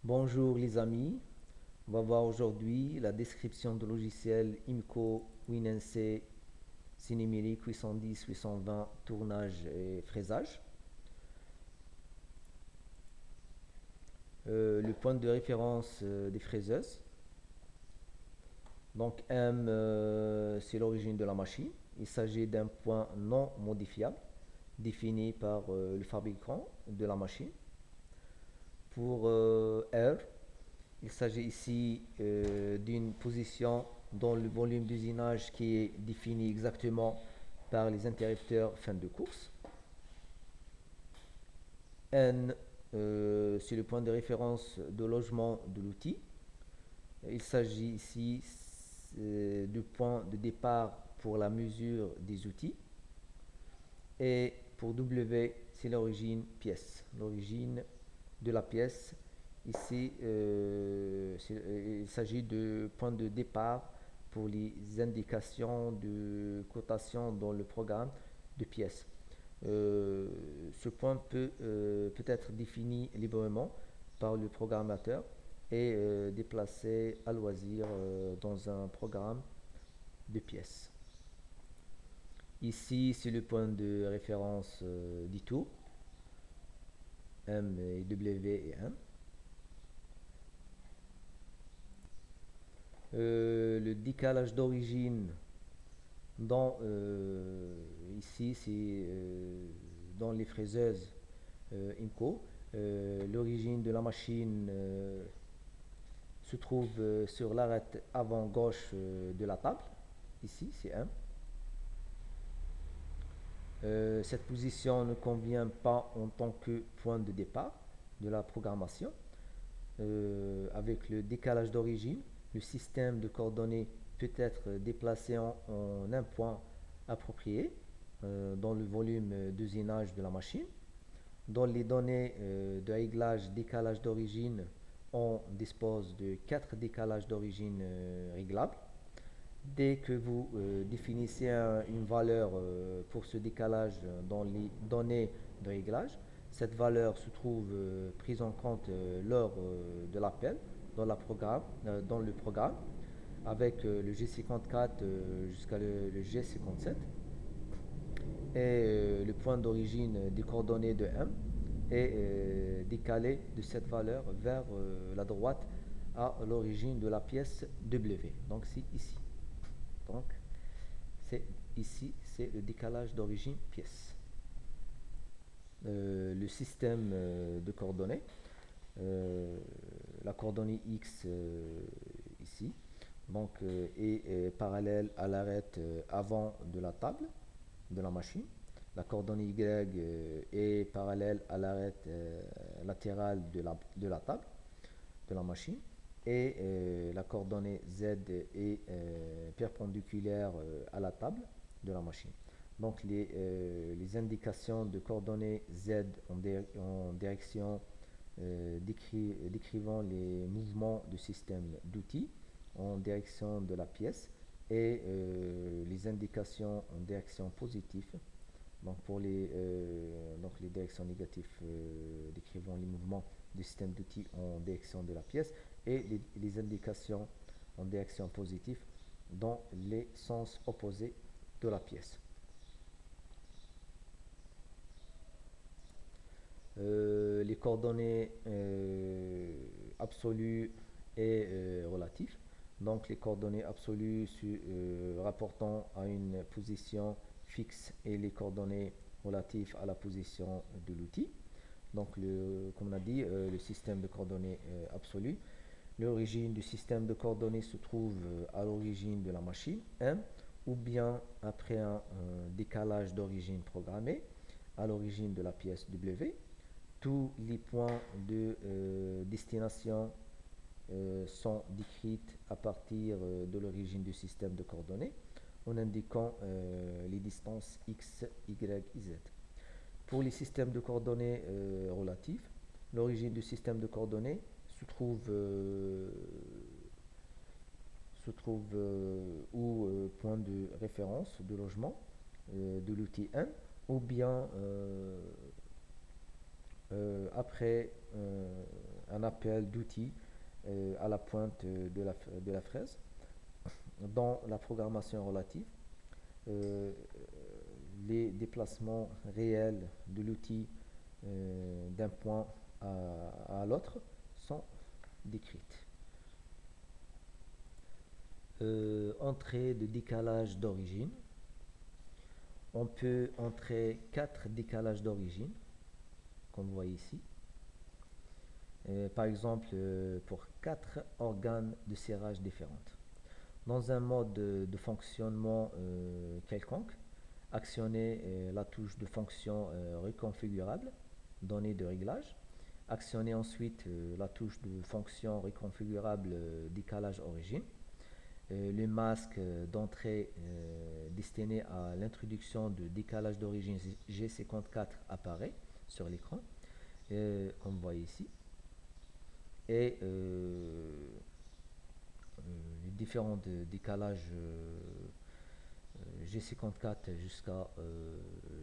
Bonjour les amis, on va voir aujourd'hui la description du logiciel IMCO WinNC Cinemilic 810-820 tournage et fraisage. Le point de référence des fraiseuses. Donc M, c'est l'origine de la machine. Il s'agit d'un point non modifiable défini par le fabricant de la machine. Pour R, il s'agit ici d'une position dans le volume d'usinage qui est défini exactement par les interrupteurs fin de course. N, c'est le point de référence de logement de l'outil. Il s'agit ici du point de départ pour la mesure des outils. Et pour W, c'est l'origine pièce, l'origine de la pièce. Ici, il s'agit de point de départ pour les indications de cotation dans le programme de pièces. Ce point peut être défini librement par le programmateur et déplacé à loisir dans un programme de pièces. Ici, c'est le point de référence du tour, M et W et M. Le décalage d'origine ici c'est dans les fraiseuses IMCO. L'origine de la machine se trouve sur l'arête avant gauche de la table. Ici c'est 1. Cette position ne convient pas en tant que point de départ de la programmation. Avec le décalage d'origine, le système de coordonnées peut être déplacé en un point approprié dans le volume d'usinage de la machine. Dans les données de réglage décalage d'origine, on dispose de 4 décalages d'origine réglables. Dès que vous définissez une valeur pour ce décalage dans les données de réglage, cette valeur se trouve prise en compte lors de l'appel dans le programme avec le G54 jusqu'à le G57 et le point d'origine des coordonnées de M est décalé de cette valeur vers la droite à l'origine de la pièce W. Donc c'est ici. Donc c'est ici, c'est le décalage d'origine pièce. Le système de coordonnées, la coordonnée X ici, donc est parallèle à l'arête avant de la table de la machine. La coordonnée Y est parallèle à l'arête latérale de la table de la machine. Et la coordonnée Z est perpendiculaire à la table de la machine. Donc les indications de coordonnées Z en direction décrivant les mouvements du système d'outils en direction de la pièce et les indications en direction positive. Donc pour les directions négatives décrivant les mouvements du système d'outils en direction de la pièce et les indications en direction positive dans les sens opposés de la pièce. Les coordonnées absolues et relatives. Donc les coordonnées absolues rapportant à une position fixe et les coordonnées relatives à la position de l'outil. Donc comme on a dit, le système de coordonnées absolues. L'origine du système de coordonnées se trouve à l'origine de la machine M ou bien après un décalage d'origine programmée à l'origine de la pièce W. Tous les points de destination sont décrits à partir de l'origine du système de coordonnées en indiquant les distances x, y et z. Pour les systèmes de coordonnées relatifs, l'origine du système de coordonnées se trouve au point de référence de logement de l'outil N ou bien après un appel d'outil à la pointe de la fraise. Dans la programmation relative, euh, les déplacements réels de l'outil d'un point à l'autre sont décrites. Entrée de décalage d'origine. On peut entrer 4 décalages d'origine, comme vous voyez ici. Par exemple, pour 4 organes de serrage différents. Dans un mode de fonctionnement quelconque, actionnez la touche de fonction reconfigurable, données de réglage. Actionnez ensuite la touche de fonction reconfigurable décalage origine. Le masque d'entrée destiné à l'introduction de décalage d'origine G54 apparaît sur l'écran, comme vous voyez ici. Et les différents décalages G54 jusqu'à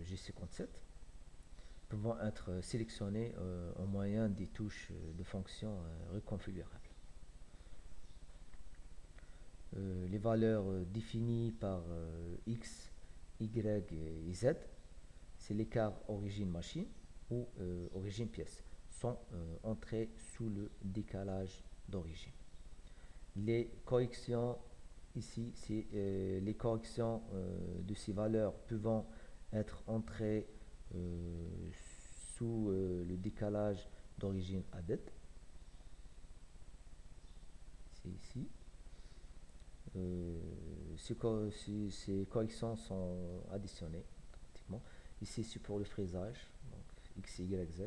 G57 pouvant être sélectionnés au moyen des touches de fonction reconfigurables. Les valeurs définies par X, Y et Z, c'est l'écart origine machine ou origine pièce, sont entrées sous le décalage d'origine. Les corrections ici, c'est les corrections de ces valeurs pouvant être entrées sous le décalage d'origine added. C'est ici. Ces corrections sont additionnées automatiquement. Ici, c'est pour le fraisage, donc X, Y, Z.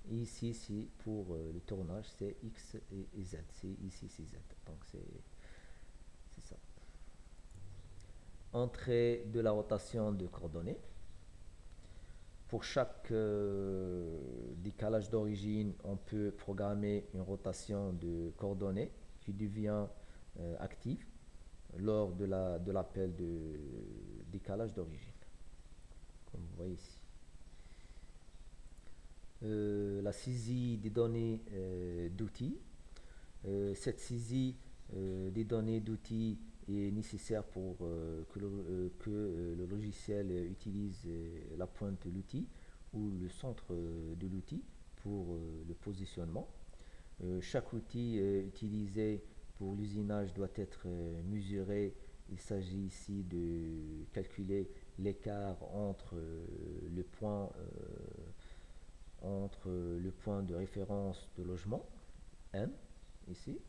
Et ici, c'est pour le tournage, c'est X et Z. Ici, c'est Z. Donc, c'est ça. Entrée de la rotation de coordonnées. Pour chaque décalage d'origine, on peut programmer une rotation de coordonnées qui devient active lors de l'appel de décalage d'origine, comme vous voyez ici. La saisie des données d'outils. Cette saisie des données d'outils est nécessaire pour que le logiciel utilise la pointe de l'outil ou le centre de l'outil pour le positionnement. Chaque outil utilisé pour l'usinage doit être mesuré. Il s'agit ici de calculer l'écart entre le point de référence de logement, N, ici,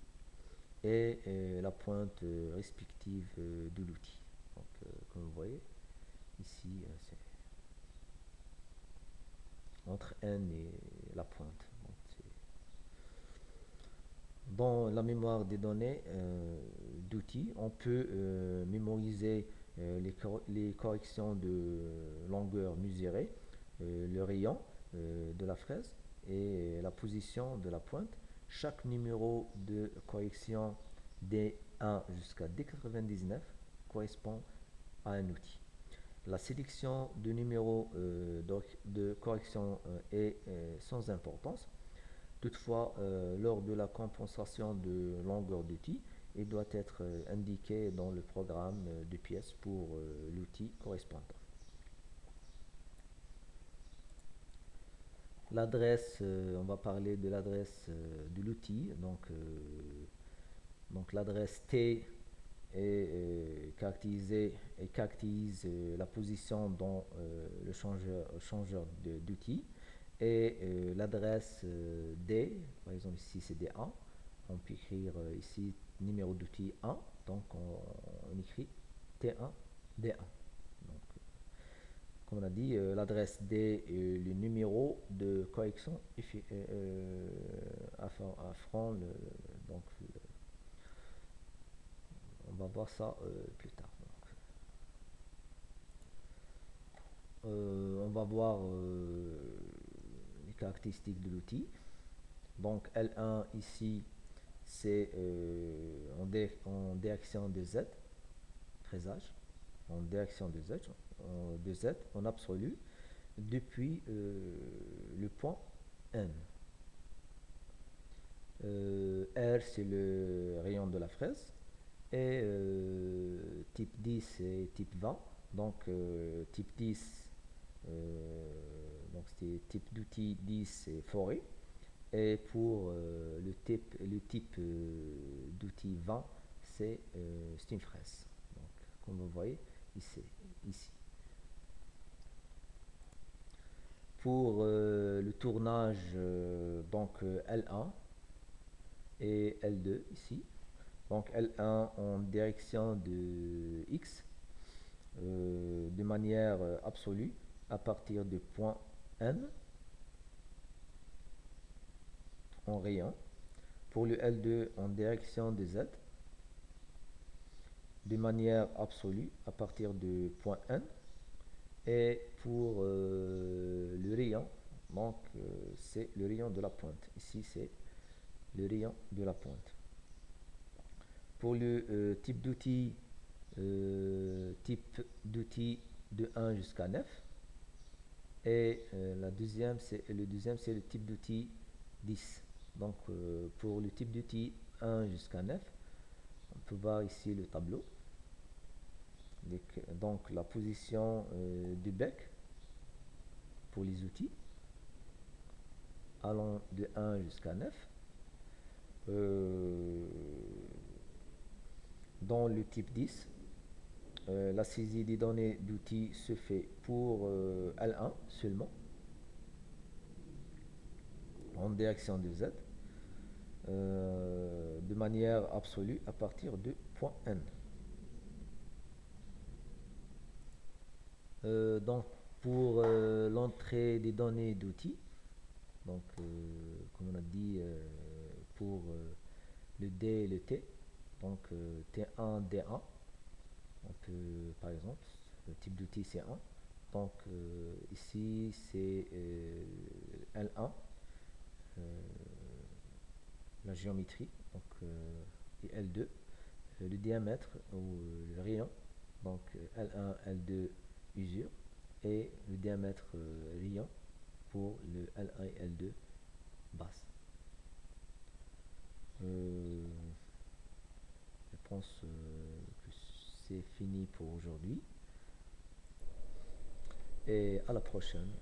et la pointe respective de l'outil. Donc, comme vous voyez, ici, c'est entre N et la pointe. Donc, dans la mémoire des données d'outils, on peut mémoriser les corrections de longueur mesurée, le rayon de la fraise et la position de la pointe. Chaque numéro de correction D1 jusqu'à D99 correspond à un outil. La sélection de numéros de correction est sans importance. Toutefois, lors de la compensation de longueur d'outil, il doit être indiqué dans le programme de pièces pour l'outil correspondant. L'adresse, on va parler de l'adresse de l'outil. Donc l'adresse T est caractérise la position dans le changeur d'outil. Et l'adresse D, par exemple ici c'est D1, on peut écrire ici numéro d'outil 1, donc on écrit T1, D1. Donc, comme on a dit, l'adresse D est le numéro de correction afférent, donc on va voir ça plus tard. Donc, on va voir les caractéristiques de l'outil. Donc L1 ici, c'est en direction de Z, fraisage, en direction de Z en absolu, depuis le point N. R, c'est le rayon de la fraise. Et type 10, c'est type 20. Donc, type 10, donc c'est type d'outil 10, c'est forêt. Et pour le type d'outil 20, c'est une fraise. Donc, comme vous voyez ici. Pour le tournage, donc L1 et L2 ici. Donc L1 en direction de X de manière absolue à partir du point N en rayon. Pour le L2 en direction de Z de manière absolue à partir du point N. Et pour le rayon, donc c'est le rayon de la pointe. Ici c'est le rayon de la pointe. Pour le type d'outil de 1 jusqu'à 9. Et le deuxième c'est le type d'outil 10. Donc pour le type d'outil 1 jusqu'à 9, on peut voir ici le tableau. Donc la position du bec pour les outils allant de 1 jusqu'à 9. Dans le type 10, la saisie des données d'outils se fait pour L1 seulement, en direction de Z, de manière absolue à partir de point N. Donc pour l'entrée des données d'outils, donc comme on a dit pour le D et le T, donc T1, D1, on peut par exemple, le type d'outil c'est 1. Donc ici c'est L1, la géométrie, donc, et L2, le diamètre ou le rayon, donc L1, L2 usure, et le diamètre rayon pour le L1 et L2 basse. Je pense que c'est fini pour aujourd'hui et à la prochaine.